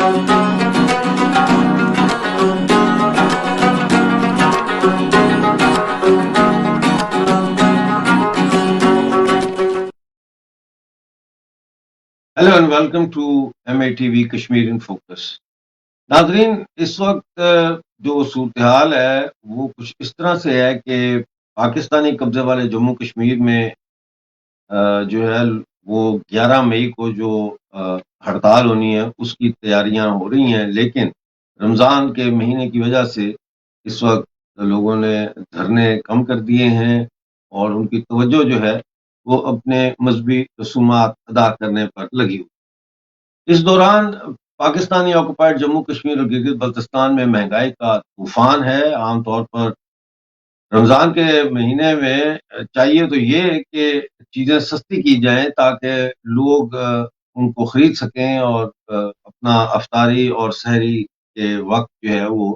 Hello and welcome to MATV Kashmir in focus. नाजरीन, इस वक्त जो सूरत हाल है वो कुछ इस तरह से है कि पाकिस्तानी कब्जे वाले जम्मू कश्मीर में जो है वो 11 मई को जो हड़ताल होनी है उसकी तैयारियां हो रही हैं, लेकिन रमज़ान के महीने की वजह से इस वक्त लोगों ने धरने कम कर दिए हैं और उनकी तवज्जो जो है वो अपने मजहबी रसूमात अदा करने पर लगी हुई। इस दौरान पाकिस्तानी ऑक्युपाइड जम्मू कश्मीर और गिलगित बल्तिस्तान में महंगाई का तूफान है। आमतौर पर रमज़ान के महीने में चाहिए तो ये कि चीज़ें सस्ती की जाएँ ताकि लोग उनको खरीद सकें और अपना अफ्तारी और सहरी के वक़्त जो है वो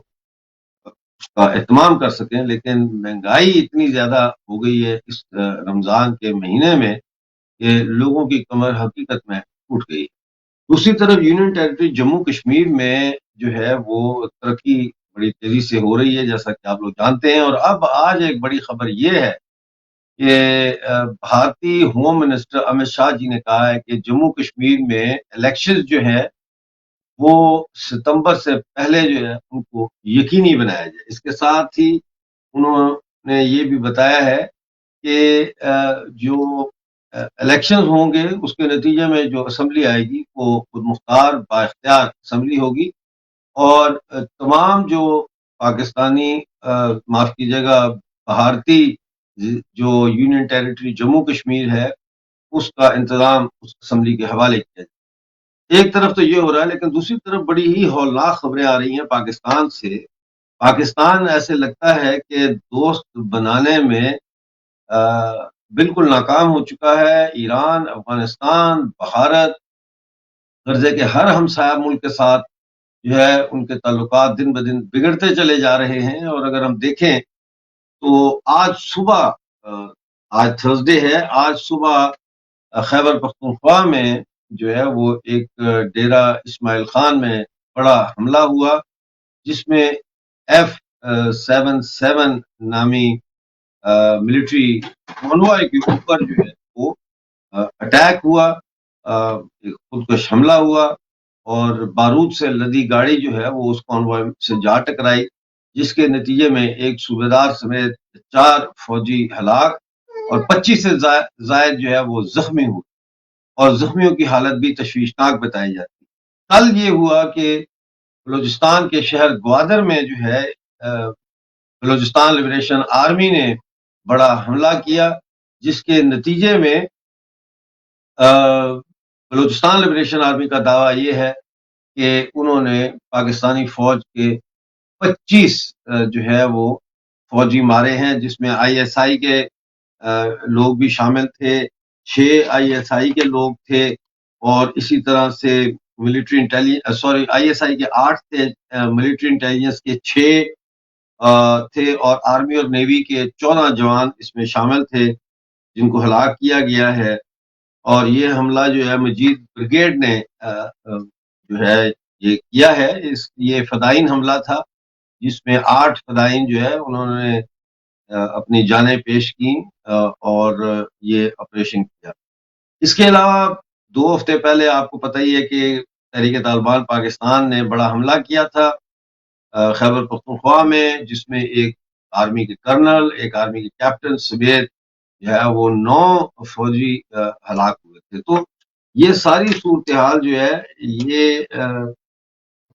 उसका एहतमाम कर सकें। लेकिन महंगाई इतनी ज़्यादा हो गई है इस रमज़ान के महीने में कि लोगों की कमर हकीकत में टूट गई है। दूसरी तरफ यूनियन टेरिटरी जम्मू कश्मीर में जो है वो तरक्की बड़ी तेजी से हो रही है, जैसा कि आप लोग जानते हैं। और अब आज एक बड़ी खबर ये है कि भारतीय होम मिनिस्टर अमित शाह जी ने कहा है कि जम्मू कश्मीर में इलेक्शंस जो है वो सितंबर से पहले जो है उनको यकीनी बनाया जाए। इसके साथ ही उन्होंने ये भी बताया है कि जो इलेक्शंस होंगे उसके नतीजे में जो असेंबली आएगी वो खुद मुख्तार बाइख्तियार असेंबली होगी और तमाम जो पाकिस्तानी माफ कीजिएगा भारतीय जो यूनियन टेरिटरी जम्मू कश्मीर है उसका इंतजाम उस असेंबली के हवाले किया जाए। एक तरफ तो ये हो रहा है, लेकिन दूसरी तरफ बड़ी ही हौलनाक खबरें आ रही हैं पाकिस्तान से। पाकिस्तान ऐसे लगता है कि दोस्त बनाने में बिल्कुल नाकाम हो चुका है। ईरान, अफगानिस्तान, भारत, कर्जे के हर हमसाया मुल्क के साथ जो है उनके ताल्लुकात दिन ब दिन बिगड़ते चले जा रहे हैं। और अगर हम देखें तो आज सुबह आज थर्सडे है, आज सुबह खैबर पख्तूनख्वा में जो है वो एक डेरा इस्माइल खान में बड़ा हमला हुआ, जिसमें F-77 नामी मिलिट्री कॉन्वॉय के ऊपर जो है वो अटैक हुआ, एक खुदकुश हमला हुआ और बारूद से लदी गाड़ी जो है वो उस कॉन्वॉय से जा टकराई, जिसके नतीजे में एक सूबेदार समेत 4 फौजी हलाक और 25 से जायद जो है वो जख्मी हुए और जख्मियों की हालत भी तशवीशनाक बताई जाती है। कल ये हुआ कि बलूचिस्तान के शहर ग्वादर में जो है बलूचिस्तान लिबरेशन आर्मी ने बड़ा हमला किया, जिसके नतीजे में बलूचिस्तान लिबरेशन आर्मी का दावा ये है कि उन्होंने पाकिस्तानी फौज के 25 जो है वो फौजी मारे हैं, जिसमें ISI के लोग भी शामिल थे, 6 ISI के लोग थे और इसी तरह से मिलिट्री इंटेलिजेंस ISI के 8 थे, मिलिट्री इंटेलिजेंस के 6 थे और आर्मी और नेवी के 14 जवान इसमें शामिल थे जिनको हलाक किया गया है। और ये हमला जो है मजीद ब्रिगेड ने जो है ये किया है। ये फदाइन हमला था जिसमें 8 फदाइन जो है उन्होंने अपनी जानें पेश की और ये ऑपरेशन किया। इसके अलावा 2 हफ्ते पहले आपको पता ही है कि तहरीक तालिबान पाकिस्तान ने बड़ा हमला किया था खैबर पख्तूनख्वा में, जिसमें एक आर्मी के कर्नल, एक आर्मी के कैप्टन समेत जो है वो 9 फौजी हलाक हुए थे। तो ये सारी सूरत हाल जो है ये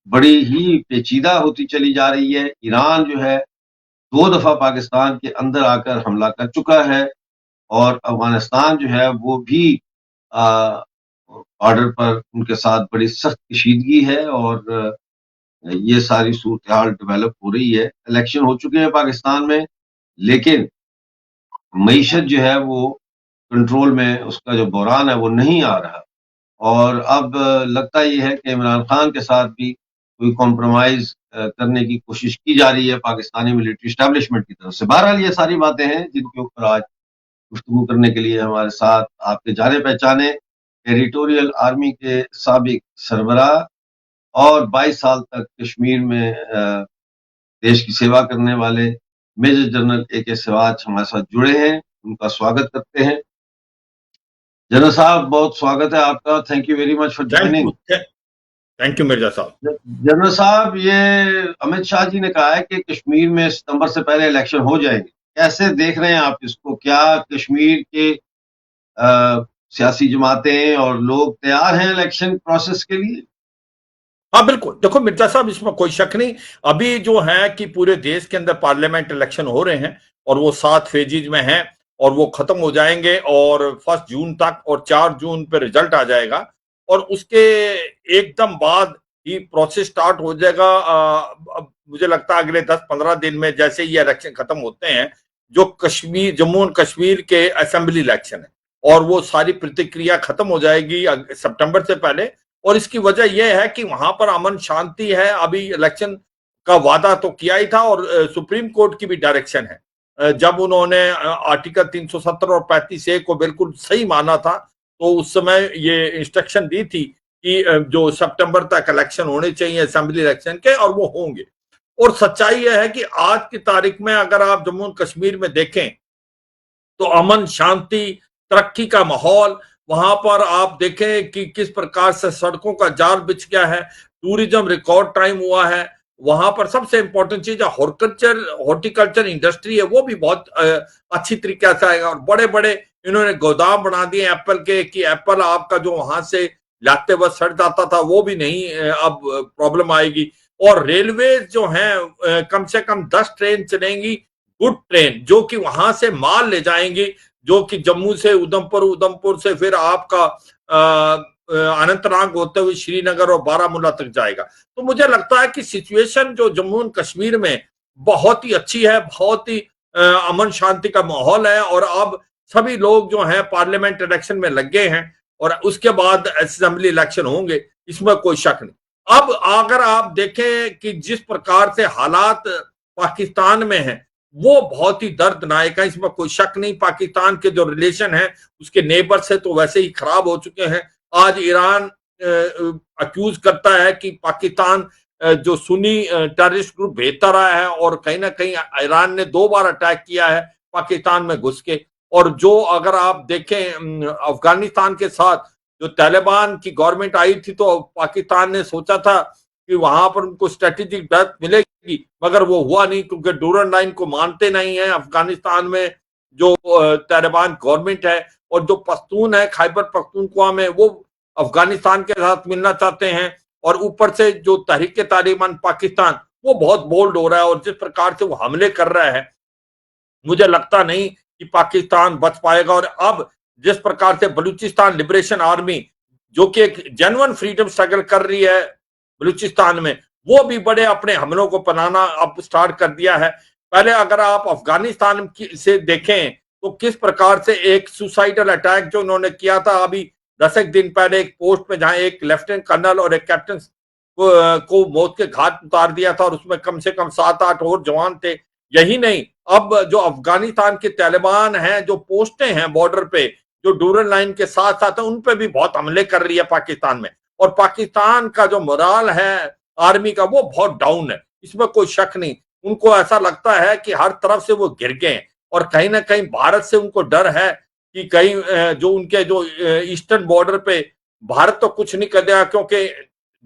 बड़ी ही पेचीदा होती चली जा रही है। ईरान जो है 2 दफा पाकिस्तान के अंदर आकर हमला कर चुका है और अफगानिस्तान जो है वो भी बॉर्डर पर उनके साथ बड़ी सख्त कशीदगी है और ये सारी सूरत हाल डेवलप हो रही है। इलेक्शन हो चुके हैं पाकिस्तान में, लेकिन मईशत जो है वो कंट्रोल में, उसका जो बहरान है वो नहीं आ रहा और अब लगता ये है कि इमरान खान के साथ भी कोई कॉम्प्रोमाइज करने की कोशिश की जा रही है पाकिस्तानी मिलिट्री एस्टेब्लिशमेंट की तरफ से। बहरहाल ये सारी बातें हैं जिनके ऊपर आज गुफ्तगू करने के लिए हमारे साथ आपके जाने पहचाने टेरिटोरियल आर्मी के साबिक सरबराह और 22 साल तक कश्मीर में देश की सेवा करने वाले मेजर जनरल AK सिराज हमारे साथ जुड़े हैं। उनका स्वागत करते हैं। जनरल साहब, बहुत स्वागत है आपका। Thank you very much for joining. Thank you Mirza साहब। जनरल साहब, ये अमित शाह जी ने कहा है कि कश्मीर में सितंबर से पहले इलेक्शन हो जाएंगे। कैसे देख रहे हैं आप इसको? क्या कश्मीर के सियासी जमातें और लोग तैयार हैं इलेक्शन प्रोसेस के लिए? हाँ बिल्कुल, देखो मिर्जा साहब, इसमें कोई शक नहीं। अभी जो है कि पूरे देश के अंदर पार्लियामेंट इलेक्शन हो रहे हैं और वो 7 फेजेज में हैं और वो खत्म हो जाएंगे और 1 जून तक, और 4 जून पे रिजल्ट आ जाएगा और उसके एकदम बाद ही प्रोसेस स्टार्ट हो जाएगा। अब मुझे लगता है अगले 10-15 दिन में जैसे ये इलेक्शन खत्म होते हैं, जो कश्मीर, जम्मू एंड कश्मीर के असेंबली इलेक्शन है, और वो सारी प्रतिक्रिया खत्म हो जाएगी सितंबर से पहले। और इसकी वजह यह है कि वहां पर अमन शांति है। अभी इलेक्शन का वादा तो किया ही था और सुप्रीम कोर्ट की भी डायरेक्शन है। जब उन्होंने आर्टिकल 370 और 35A को बिल्कुल सही माना था, तो उस समय ये इंस्ट्रक्शन दी थी कि जो सितंबर तक इलेक्शन होने चाहिए असेंबली इलेक्शन के, और वो होंगे। और सच्चाई यह है कि आज की तारीख में अगर आप जम्मू कश्मीर में देखें तो अमन शांति, तरक्की का माहौल, वहां पर आप देखें कि किस प्रकार से सड़कों का जाल बिछ गया है, टूरिज्म रिकॉर्ड टाइम हुआ है। वहां पर सबसे इंपॉर्टेंट चीज है हॉर्टिकल्चर इंडस्ट्री है, वो भी बहुत अच्छी तरीके से आएगा। और बड़े बड़े इन्होंने गोदाम बना दिए एप्पल के, कि एप्पल आपका जो वहां से लाते वक्त सड़ जाता था वो भी नहीं अब प्रॉब्लम आएगी। और रेलवे जो है कम से कम 10 ट्रेन चलेंगी, गुड ट्रेन, जो कि वहां से माल ले जाएंगी, जो कि जम्मू से उधमपुर, उधमपुर से फिर आपका अनंतनाग होते हुए श्रीनगर और बारामूला तक जाएगा। तो मुझे लगता है कि सिचुएशन जो जम्मू एंड कश्मीर में बहुत ही अच्छी है, बहुत ही अमन शांति का माहौल है। और अब सभी लोग जो हैं पार्लियामेंट इलेक्शन में लग गए हैं और उसके बाद असेंबली इलेक्शन होंगे, इसमें कोई शक नहीं। अब अगर आप देखें कि जिस प्रकार से हालात पाकिस्तान में है, वो बहुत ही दर्दनाक है, इसमें कोई शक नहीं। पाकिस्तान के जो रिलेशन है उसके नेबर से तो वैसे ही खराब हो चुके हैं। आज ईरान अक्यूज करता है कि पाकिस्तान जो सुन्नी टेररिस्ट ग्रुप भेजता रहा है, और कहीं ना कहीं ईरान ने 2 बार अटैक किया है पाकिस्तान में घुस के। और जो अगर आप देखें अफगानिस्तान के साथ जो तालिबान की गवर्नमेंट आई थी, तो पाकिस्तान ने सोचा था कि वहां पर उनको स्ट्रेटेजिक डेथ मिलेगी, मगर वो हुआ नहीं, क्योंकि डूरन लाइन को मानते नहीं है अफगानिस्तान में जो तालिबान गवर्नमेंट है। और जो पश्तून है खैबर पख्तूनख्वा में, वो अफगानिस्तान के साथ मिलना चाहते हैं। और ऊपर से जो तहरीक तालिबान पाकिस्तान, वो बहुत बोल्ड हो रहा है, और जिस प्रकार से वो हमले कर रहा है, मुझे लगता नहीं कि पाकिस्तान बच पाएगा। और अब जिस प्रकार से बलूचिस्तान लिबरेशन आर्मी, जो कि एक जेन्युइन फ्रीडम स्ट्रगल कर रही है बलूचिस्तान में, वो भी बड़े अपने हमलों को बनाना अब स्टार्ट कर दिया है। पहले अगर आप अफगानिस्तान से देखें तो किस प्रकार से एक सुसाइडल अटैक जो उन्होंने किया था अभी 10 एक दिन पहले एक पोस्ट में, जहां एक लेफ्टिनेंट कर्नल और एक कैप्टन को मौत के घाट उतार दिया था, और उसमें कम से कम 7-8 और जवान थे। यही नहीं, अब जो अफगानिस्तान के तालिबान हैं, जो पोस्टें हैं बॉर्डर पे, जो डूरन लाइन के साथ साथ है, उन पे भी बहुत हमले कर रही है पाकिस्तान में। और पाकिस्तान का जो मोराल है आर्मी का, वो बहुत डाउन है, इसमें कोई शक नहीं। उनको ऐसा लगता है कि हर तरफ से वो गिर गए, और कहीं ना कहीं भारत से उनको डर है कि कहीं जो उनके जो ईस्टर्न बॉर्डर पे भारत तो कुछ नहीं कर देगा, क्योंकि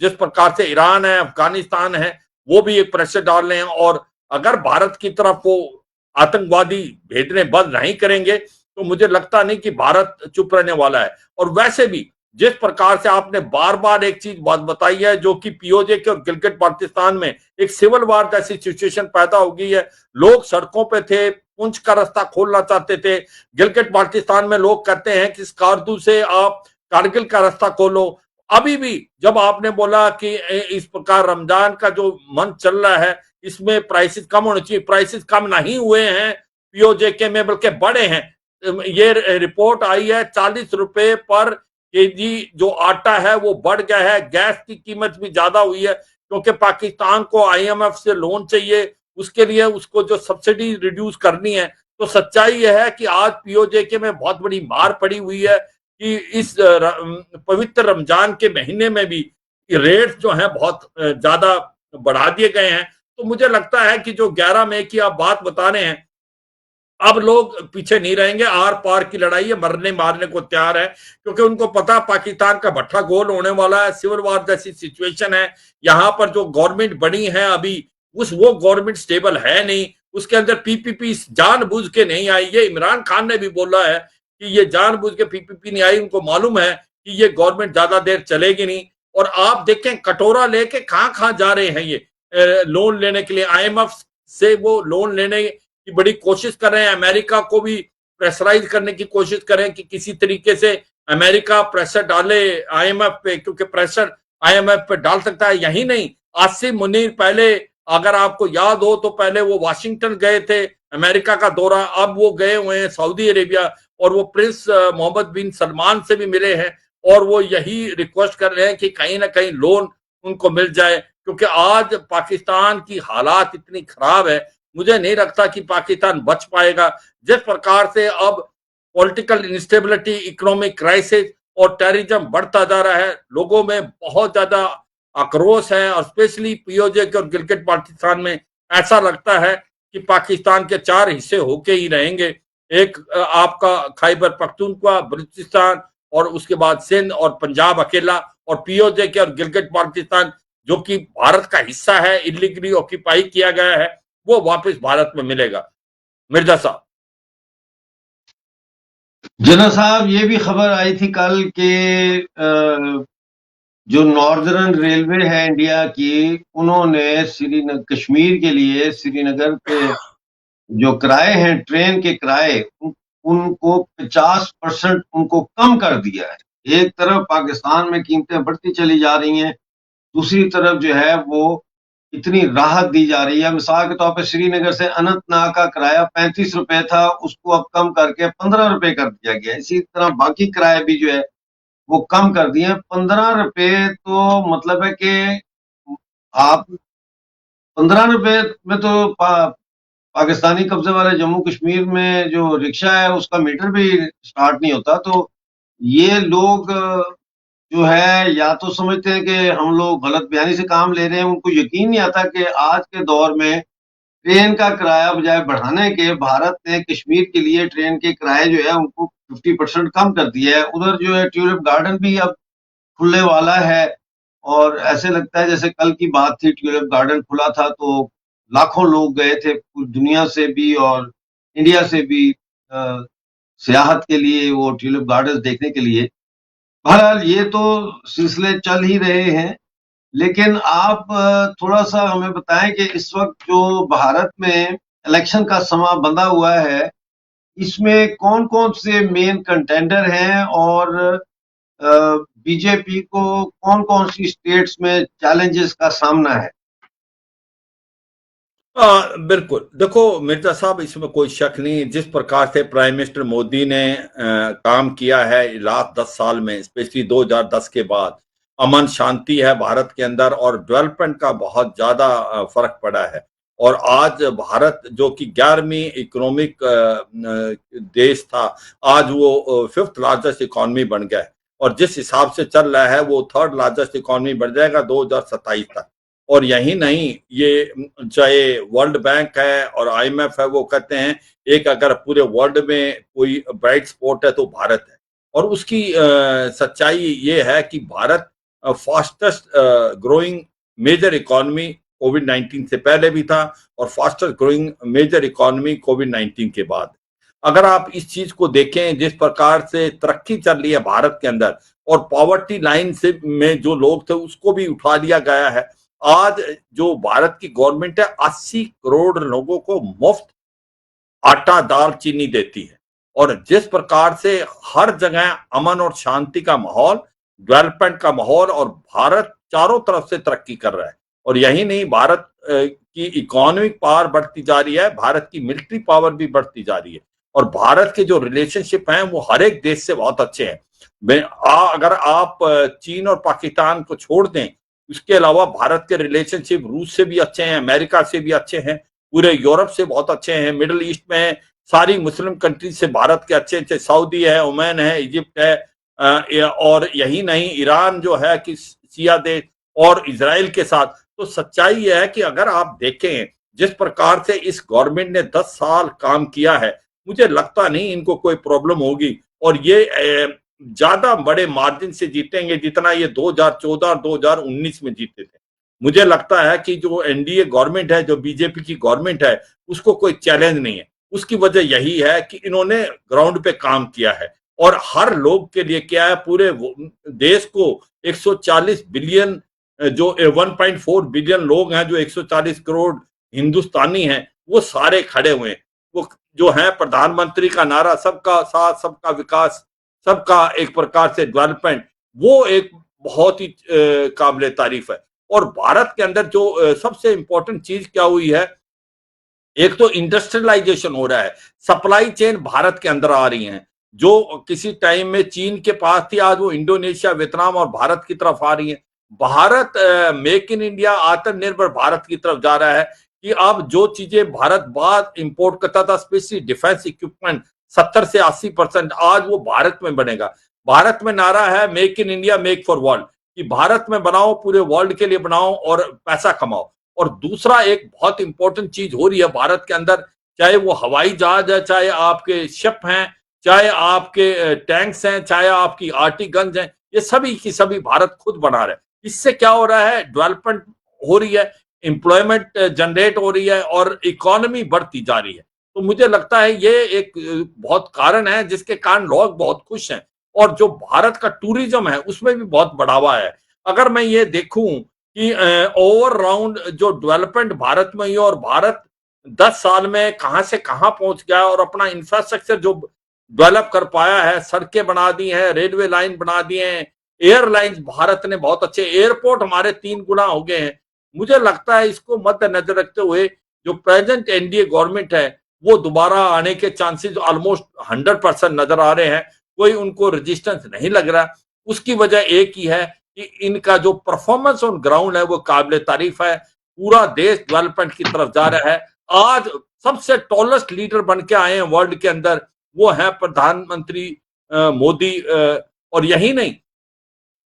जिस प्रकार से ईरान है, अफगानिस्तान है, वो भी एक प्रेशर डाल रहे हैं। और अगर भारत की तरफ वो आतंकवादी भेजने बंद नहीं करेंगे, तो मुझे लगता नहीं कि भारत चुप रहने वाला है। और वैसे भी जिस प्रकार से आपने बार बार एक चीज बात बताई है, जो कि पीओजे के और गिलगिट बाल्टिस्तान में एक सिविल वार जैसी सिचुएशन पैदा हो गई है। लोग सड़कों पे थे, पुंछ का रास्ता खोलना चाहते थे। गिलगिट बाल्टिस्तान में लोग कहते हैं कि स्कार्दू से आप कारगिल का रास्ता खोलो। अभी भी जब आपने बोला कि इस प्रकार रमजान का जो मंथ चल रहा है, इसमें प्राइसेस कम होने चाहिए, प्राइसेस कम नहीं हुए हैं पीओजेके में, बल्कि बढ़े हैं। ये रिपोर्ट आई है 40 रुपए पर केजी जो आटा है वो बढ़ गया है। गैस की कीमत भी ज्यादा हुई है, क्योंकि पाकिस्तान को आईएमएफ से लोन चाहिए, उसके लिए उसको जो सब्सिडी रिड्यूस करनी है। तो सच्चाई यह है कि आज पीओजेके में बहुत बड़ी मार पड़ी हुई है कि इस पवित्र रमजान के महीने में भी रेट्स जो हैं बहुत ज्यादा बढ़ा दिए गए हैं। तो मुझे लगता है कि जो 11 मई की आप बात बता रहे हैं, अब लोग पीछे नहीं रहेंगे, आर पार की लड़ाई है, मरने मारने को तैयार है, क्योंकि उनको पता पाकिस्तान का भट्ठा गोल होने वाला है, सिविल वॉर जैसी सिचुएशन है। यहाँ पर जो गवर्नमेंट बनी है अभी, उस वो गवर्नमेंट स्टेबल है नहीं, उसके अंदर पीपीपी जानबूझ के नहीं आई। ये इमरान खान ने भी बोला है कि ये जानबूझ के पीपीपी नहीं आई, उनको मालूम है कि ये गवर्नमेंट ज्यादा देर चलेगी नहीं। और आप देखें कटोरा लेके कहां कहां जा रहे हैं ये लोन लेने के लिए, आईएमएफ से वो लोन लेने की बड़ी कोशिश कर रहे हैं, अमेरिका को भी प्रेशराइज करने की कोशिश करें कि किसी तरीके से अमेरिका प्रेशर डाले आईएमएफ पे, क्योंकि प्रेशर आईएमएफ पे डाल सकता है। यही नहीं, आसिम मुनीर पहले, अगर आपको याद हो तो पहले वो वाशिंगटन गए थे, अमेरिका का दौरा, अब वो गए हुए हैं सऊदी अरेबिया, और वो प्रिंस मोहम्मद बिन सलमान से भी मिले हैं, और वो यही रिक्वेस्ट कर रहे हैं कि कहीं ना कहीं लोन उनको मिल जाए, क्योंकि आज पाकिस्तान की हालात इतनी खराब है, मुझे नहीं लगता कि पाकिस्तान बच पाएगा। जिस प्रकार से अब पॉलिटिकल इंस्टेबिलिटी, इकोनॉमिक क्राइसिस और टेररिज्म बढ़ता जा रहा है, लोगों में बहुत ज्यादा आक्रोश है, और स्पेशली पीओजे के और गिलगित बाल्टिस्तान में ऐसा लगता है कि पाकिस्तान के 4 हिस्से होके ही रहेंगे। एक आपका खैबर पख्तूनख्वा, बलूचिस्तान, और उसके बाद सिंध और पंजाब अकेला, और पीओजे के और गिलगित बाल्टिस्तान जो कि भारत का हिस्सा है, इलीगली ऑक्यूपाई किया गया है, वो वापस भारत में मिलेगा। मिर्जा साहब। जनरल साहब, ये भी खबर आई थी कल के जो नॉर्दर्न रेलवे है इंडिया की, उन्होंने श्रीनगर कश्मीर के लिए श्रीनगर के जो किराए हैं, ट्रेन के किराए, उनको 50% उनको कम कर दिया है। एक तरफ पाकिस्तान में कीमतें बढ़ती चली जा रही हैं, दूसरी तरफ जो है वो इतनी राहत दी जा रही है। मिसाल के तौर पर श्रीनगर से अनंतनाग का किराया 35 रुपए था, उसको अब कम करके 15 रुपए कर दिया गया। इसी तरह बाकी किराए भी जो है वो कम कर दिए। 15 रुपए तो मतलब है कि आप 15 रुपए में तो पाकिस्तानी कब्जे वाले जम्मू कश्मीर में जो रिक्शा है उसका मीटर भी स्टार्ट नहीं होता। तो ये लोग जो है या तो समझते हैं कि हम लोग गलत बयानी से काम ले रहे हैं, उनको यकीन नहीं आता कि आज के दौर में ट्रेन का किराया बजाय बढ़ाने के, भारत ने कश्मीर के लिए ट्रेन के किराए जो है उनको 50% कम कर दिया है। उधर जो है ट्यूलिप गार्डन भी अब खुलने वाला है, और ऐसे लगता है जैसे कल की बात थी, ट्यूलिप गार्डन खुला था तो लाखों लोग गए थे पूरी दुनिया से भी और इंडिया से भी सियाहत के लिए, वो ट्यूलिप गार्डन देखने के लिए। बहरहाल ये तो सिलसिले चल ही रहे हैं, लेकिन आप थोड़ा-सा हमें बताएँ कि इस वक़्त जो भारत में इलेक्शन का समा बंधा हुआ है, इसमें कौन-कौन से मेन कंटेंडर हैं, और बीजेपी को कौन-कौन सी स्टेट्स में चैलेंजेस का सामना है? बिल्कुल, देखो मिर्जा साहब, इसमें कोई शक नहीं, जिस प्रकार से प्राइम मिनिस्टर मोदी ने काम किया है लास्ट 10 साल में, स्पेशली 2010 के बाद, अमन शांति है भारत के अंदर, और डेवलपमेंट का बहुत ज्यादा फर्क पड़ा है। और आज भारत जो कि 11वीं इकोनॉमिक देश था, आज वो 5th लार्जेस्ट इकोनॉमी बन गया है, और जिस हिसाब से चल रहा है वो 3rd लार्जेस्ट इकोनॉमी बन जाएगा 2027 तक। और यही नहीं, ये चाहे वर्ल्ड बैंक है और आईएमएफ है, वो कहते हैं एक अगर पूरे वर्ल्ड में कोई ब्राइट स्पॉट है तो भारत है। और उसकी सच्चाई ये है कि Bharat fastest growing major economy COVID 19 से पहले भी था, और fastest growing major economy COVID 19 के बाद। अगर आप इस चीज को देखें, जिस प्रकार से तरक्की चल रही है भारत के अंदर, और पॉवर्टी लाइन से में जो लोग थे उसको भी उठा दिया गया है। आज जो भारत की गवर्नमेंट है 80 करोड़ लोगों को मुफ्त आटा दाल चीनी देती है, और जिस प्रकार से हर जगह अमन और शांति का माहौल, डेवलपमेंट का माहौल, और भारत चारों तरफ से तरक्की कर रहा है। और यही नहीं, भारत की इकोनॉमिक पावर बढ़ती जा रही है, भारत की मिलिट्री पावर भी बढ़ती जा रही है, और भारत के जो रिलेशनशिप हैं वो हर एक देश से बहुत अच्छे हैं। अगर आप चीन और पाकिस्तान को छोड़ दें, उसके अलावा भारत के रिलेशनशिप रूस से भी अच्छे हैं, अमेरिका से भी अच्छे हैं, पूरे यूरोप से बहुत अच्छे हैं, मिडिल ईस्ट में सारी मुस्लिम कंट्रीज से भारत के अच्छे अच्छे, सऊदी है, ओमान है, इजिप्ट है, और यही नहीं, ईरान जो है कि शिया देश, और इजराइल के साथ। तो सच्चाई यह है कि अगर आप देखें जिस प्रकार से इस गवर्नमेंट ने 10 साल काम किया है, मुझे लगता नहीं इनको कोई प्रॉब्लम होगी और ये ज्यादा बड़े मार्जिन से जीतेंगे जितना ये 2014 और 2019 में जीते थे। मुझे लगता है कि जो एनडीए गवर्नमेंट है, जो बीजेपी की गवर्नमेंट है, उसको कोई चैलेंज नहीं है। उसकी वजह यही है कि इन्होंने ग्राउंड पे काम किया है और हर लोग के लिए क्या है, पूरे देश को 140 बिलियन जो 1.4 बिलियन लोग हैं, जो 140 करोड़ हिंदुस्तानी हैं, वो सारे खड़े हुए हैं। वो जो है प्रधानमंत्री का नारा सबका साथ सबका विकास, सबका एक प्रकार से डेवलपमेंट, वो एक बहुत ही काबिल तारीफ है। और भारत के अंदर जो सबसे इंपॉर्टेंट चीज क्या हुई है, एक तो इंडस्ट्रियलाइजेशन हो रहा है, सप्लाई चेन भारत के अंदर आ रही हैं, जो किसी टाइम में चीन के पास थी, आज वो इंडोनेशिया, वियतनाम और भारत की तरफ आ रही है। भारत मेक इन इंडिया, आत्मनिर्भर भारत की तरफ जा रहा है कि अब जो चीजें भारत बाद इंपोर्ट करता था, स्पेशली डिफेंस इक्विपमेंट, 70 से 80% आज वो भारत में बनेगा। भारत में नारा है make in India, make for world, कि भारत में बनाओ, पूरे वर्ल्ड के लिए बनाओ और पैसा कमाओ। और दूसरा एक बहुत इंपॉर्टेंट चीज हो रही है भारत के अंदर, चाहे वो हवाई जहाज है, चाहे आपके शिप हैं, चाहे आपके टैंक्स हैं, चाहे आपकी आर्टी गन्स हैं, ये सभी की सभी भारत खुद बना रहा है। इससे क्या हो रहा है, डेवलपमेंट हो रही है, एम्प्लॉयमेंट जनरेट हो रही है और इकोनॉमी बढ़ती जा रही है। तो मुझे लगता है ये एक बहुत कारण है जिसके कारण लोग बहुत खुश हैं। और जो भारत का टूरिज्म है उसमें भी बहुत बढ़ावा है। अगर मैं ये देखूं कि ओवर राउंड जो डेवलपमेंट भारत में हुई और भारत 10 साल में कहां से कहां पहुंच गया और अपना इंफ्रास्ट्रक्चर जो डेवलप कर पाया है, सड़कें बना दी हैं, रेलवे लाइन बना दिए हैं, एयरलाइंस भारत ने बहुत अच्छे, एयरपोर्ट हमारे 3 गुना हो गए हैं। मुझे लगता है इसको मद्देनजर रखते हुए जो प्रेजेंट एनडीए गवर्नमेंट है वो दोबारा आने के चांसेस ऑलमोस्ट 100% नजर आ रहे हैं। कोई उनको रेजिस्टेंस नहीं लग रहा। उसकी वजह एक ही है कि इनका जो परफॉर्मेंस ऑन ग्राउंड है वो काबिल तारीफ है। पूरा देश डेवलपमेंट की तरफ जा रहा है। आज सबसे टॉलेस्ट लीडर बन के आए हैं वर्ल्ड के अंदर, वो है प्रधानमंत्री मोदी। और यही नहीं,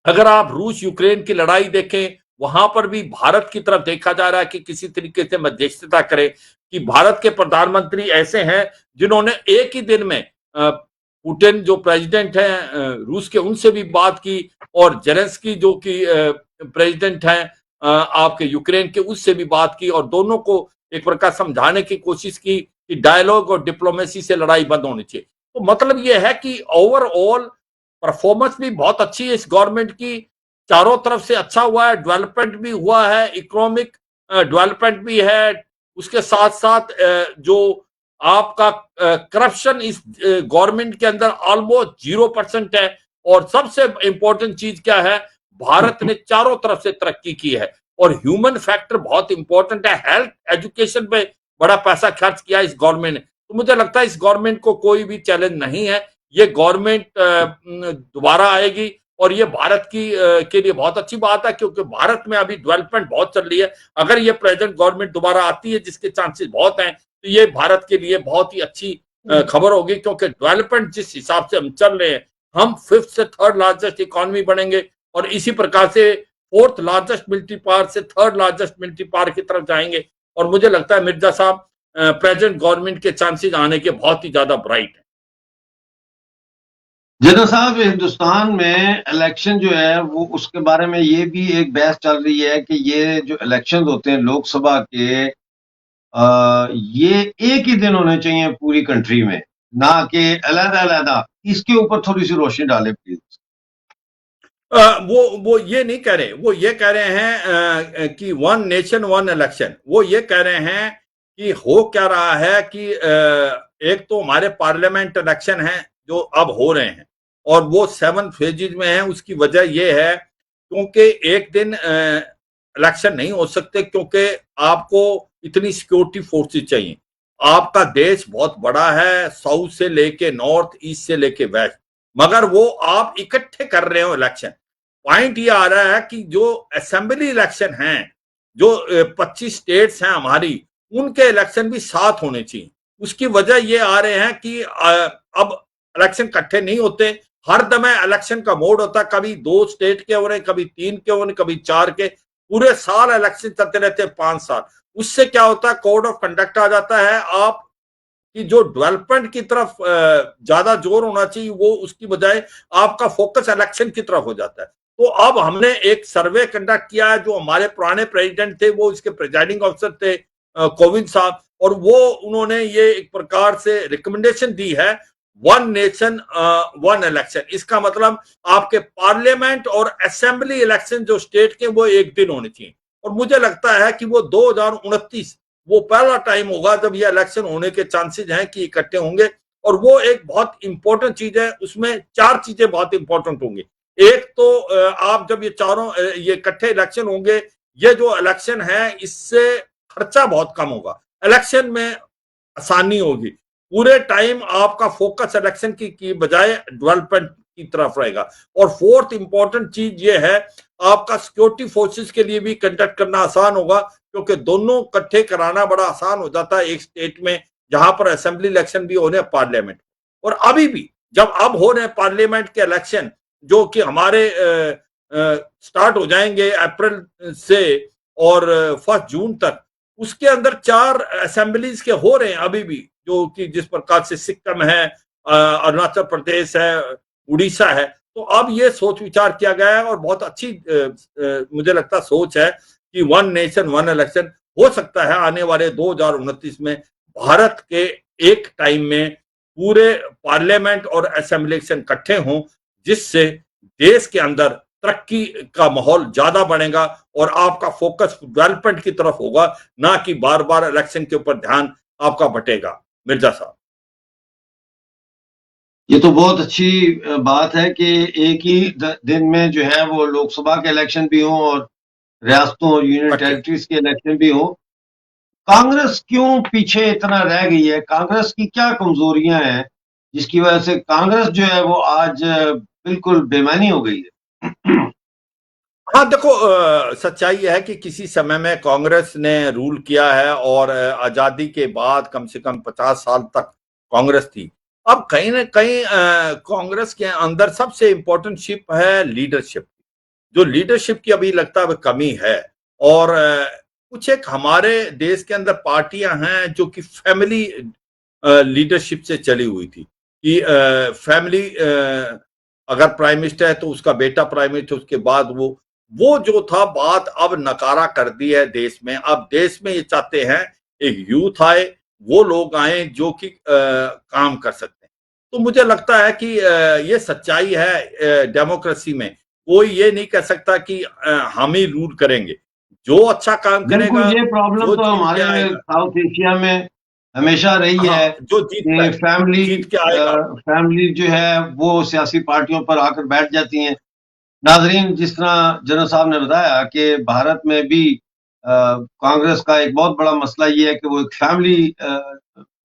अगर आप रूस यूक्रेन की लड़ाई देखें, वहां पर भी भारत की तरफ देखा जा रहा है कि किसी तरीके से मध्यस्थता करे, कि भारत के प्रधानमंत्री ऐसे हैं जिन्होंने एक ही दिन में पुतिन जो प्रेसिडेंट हैं रूस के, उनसे भी बात की, और जेलेंस्की जो कि प्रेसिडेंट हैं आपके यूक्रेन के, उससे भी बात की और दोनों को एक प्रकार समझाने की कोशिश की कि डायलॉग और डिप्लोमेसी से लड़ाई बंद होनी चाहिए। तो मतलब यह है कि ओवरऑल परफॉर्मेंस भी बहुत अच्छी है इस गवर्नमेंट की, चारों तरफ से अच्छा हुआ है, डेवलपमेंट भी हुआ है, इकोनॉमिक डेवलपमेंट भी है, उसके साथ साथ जो आपका करप्शन इस गवर्नमेंट के अंदर ऑलमोस्ट 0% है। और सबसे इंपॉर्टेंट चीज क्या है, भारत ने चारों तरफ से तरक्की की है और ह्यूमन फैक्टर बहुत इंपॉर्टेंट है। हेल्थ एजुकेशन पे बड़ा पैसा खर्च किया इस गवर्नमेंट ने। तो मुझे लगता है इस गवर्नमेंट को कोई भी चैलेंज नहीं है। ये गवर्नमेंट दोबारा आएगी और ये भारत की के लिए बहुत अच्छी बात है, क्योंकि भारत में अभी डेवलपमेंट बहुत चल रही है। अगर ये प्रेजेंट गवर्नमेंट दोबारा आती है, जिसके चांसेस बहुत हैं, तो ये भारत के लिए बहुत ही अच्छी खबर होगी, क्योंकि डेवलपमेंट जिस हिसाब से हम चल रहे हैं, हम 5th से 3rd लार्जेस्ट इकोनॉमी बनेंगे और इसी प्रकार से 4th लार्जेस्ट मिलिट्री पावर से 3rd लार्जेस्ट मिलिट्री पावर की तरफ जाएंगे। और मुझे लगता है मिर्जा साहब प्रेजेंट गवर्नमेंट के चांसेस आने के बहुत ही ज्यादा ब्राइट है। जनरल साहब, हिंदुस्तान में इलेक्शन जो है वो, उसके बारे में ये भी एक बहस चल रही है कि ये जो इलेक्शन होते हैं लोकसभा के, ये एक ही दिन होने चाहिए पूरी कंट्री में, ना कि अलग-अलग। इसके ऊपर थोड़ी सी रोशनी डालें प्लीज। वो ये नहीं कह रहे, वो ये कह रहे हैं कि 1 नेशन 1 इलेक्शन। वो ये कह रहे हैं कि हो क्या रहा है कि एक तो हमारे पार्लियामेंट इलेक्शन है जो अब हो रहे हैं और वो 7 फेजेज में है। उसकी वजह ये है क्योंकि एक दिन इलेक्शन नहीं हो सकते, क्योंकि आपको इतनी सिक्योरिटी फोर्सेज चाहिए। आपका देश बहुत बड़ा है, साउथ से लेके नॉर्थ, ईस्ट से लेके वेस्ट, मगर वो आप इकट्ठे कर रहे हो इलेक्शन। पॉइंट ये आ रहा है कि जो असेंबली इलेक्शन हैं, जो 25 स्टेट्स हैं हमारी, उनके इलेक्शन भी साथ होने चाहिए। उसकी वजह ये आ रहे हैं कि अब इलेक्शन इकट्ठे नहीं होते हर दमे इलेक्शन का मोड होता है, कभी 2 स्टेट के हो रहे, कभी 3 के हो रहे, कभी 4 के, पूरे साल इलेक्शन चलते रहते हैं, 5 साल। उससे क्या होता है, कोड ऑफ कंडक्ट आ जाता है, आप कि जो डेवलपमेंट की तरफ ज्यादा जोर होना चाहिए, वो उसकी बजाय आपका फोकस इलेक्शन की तरफ हो जाता है। तो अब हमने एक सर्वे कंडक्ट किया है, जो हमारे पुराने प्रेसिडेंट थे, वो इसके प्रिजाइडिंग ऑफिसर थे कोविंद साहब, और वो उन्होंने ये एक प्रकार से रिकमेंडेशन दी है, वन नेशन वन इलेक्शन। इसका मतलब आपके पार्लियामेंट और असेंबली इलेक्शन जो स्टेट के, वो एक दिन होने चाहिए। और मुझे लगता है कि वो 2029 वो पहला टाइम होगा जब ये इलेक्शन होने के चांसेस हैं कि इकट्ठे होंगे। और वो एक बहुत इंपॉर्टेंट चीज है, उसमें 4 चीजें बहुत इंपॉर्टेंट होंगी। एक तो आप जब ये चारों ये इकट्ठे इलेक्शन होंगे, ये जो इलेक्शन है इससे खर्चा बहुत कम होगा, इलेक्शन में आसानी होगी, पूरे टाइम आपका फोकस इलेक्शन की बजाय डेवलपमेंट की तरफ रहेगा। और फोर्थ इंपॉर्टेंट चीज ये है, आपका सिक्योरिटी फोर्सेस के लिए भी कंडक्ट करना आसान होगा, क्योंकि दोनों इकट्ठे कराना बड़ा आसान हो जाता है एक स्टेट में, जहां पर असेंबली इलेक्शन भी हो रहे हैं, पार्लियामेंट। और अभी भी जब अब हो रहे हैं पार्लियामेंट के इलेक्शन, जो कि हमारे स्टार्ट हो जाएंगे अप्रैल से और 1 जून तक, उसके अंदर 4 असेंबलीज के हो रहे हैं अभी भी, जो कि जिस प्रकार से सिक्किम है, अरुणाचल प्रदेश है, उड़ीसा है। तो अब ये सोच विचार किया गया है, और बहुत अच्छी मुझे लगता सोच है कि वन नेशन वन इलेक्शन हो सकता है आने वाले 2029 में भारत के एक टाइम में पूरे पार्लियामेंट और असेंबली इलेक्शन इकट्ठे हों, जिससे देश के अंदर तरक्की का माहौल ज्यादा बनेगा और आपका फोकस डेवलपमेंट की तरफ होगा, ना कि बार बार इलेक्शन के ऊपर ध्यान आपका बटेगा। मिर्जा साहब, ये तो बहुत अच्छी बात है कि एक ही दिन में जो है वो लोकसभा के इलेक्शन भी हों और रियासतों और यूनियन इकट्ठे। टेरिटरीज के इलेक्शन भी हों। कांग्रेस क्यों पीछे इतना रह गई है? कांग्रेस की क्या कमजोरियां हैं जिसकी वजह से कांग्रेस जो है वो आज बिल्कुल बेमानी हो गई है? हाँ देखो, सच्चाई है कि किसी समय में कांग्रेस ने रूल किया है, और आजादी के बाद कम से कम 50 साल तक कांग्रेस थी। अब कहीं ना कहीं कांग्रेस के अंदर सबसे इंपॉर्टेंट शिप है लीडरशिप। जो लीडरशिप की अभी लगता है कमी है। और कुछ एक हमारे देश के अंदर पार्टियां हैं जो कि फैमिली लीडरशिप से चली हुई थी, कि फैमिली अगर प्राइम मिनिस्टर है तो उसका बेटा प्राइम मिनिस्टर, उसके बाद वो जो था बात अब नकारा कर दी है देश में। अब देश में ये चाहते हैं एक यूथ आए, वो लोग आए जो कि काम कर सकते हैं। तो मुझे लगता है कि ये सच्चाई है डेमोक्रेसी में। कोई ये नहीं कह सकता कि हम ही रूल करेंगे, जो अच्छा काम बिल्कुल, करेगा, ये प्रॉब्लम जो तो जीत के हमारे आएगा। साउथ एशिया में हमेशा रही हाँ, है जो जीत कि पाए, फैमिली जीत के आएगा। फैमिली जो है वो सियासी पार्टियों पर आकर बैठ जाती हैं। नाजरीन, जिस तरह जनरल साहब ने बताया कि भारत में भी कांग्रेस का एक बहुत बड़ा मसला ये है कि वो एक फैमिली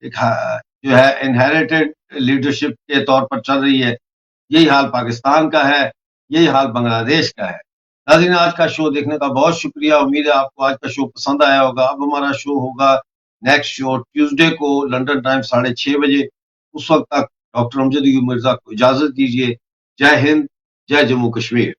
जो है इनहेरिटेड लीडरशिप के तौर पर चल रही है। यही हाल पाकिस्तान का है, यही हाल बांग्लादेश का है। नाज़रीन, आज का शो देखने का बहुत शुक्रिया। उम्मीद है आपको आज का शो पसंद आया होगा। अब हमारा शो होगा नेक्स्ट शो ट्यूसडे को लंदन टाइम 6:30 बजे। उस वक्त तक डॉक्टर अमजद अयूब मिर्जा को इजाजत दीजिए। जय हिंद, जय जम्मू कश्मीर।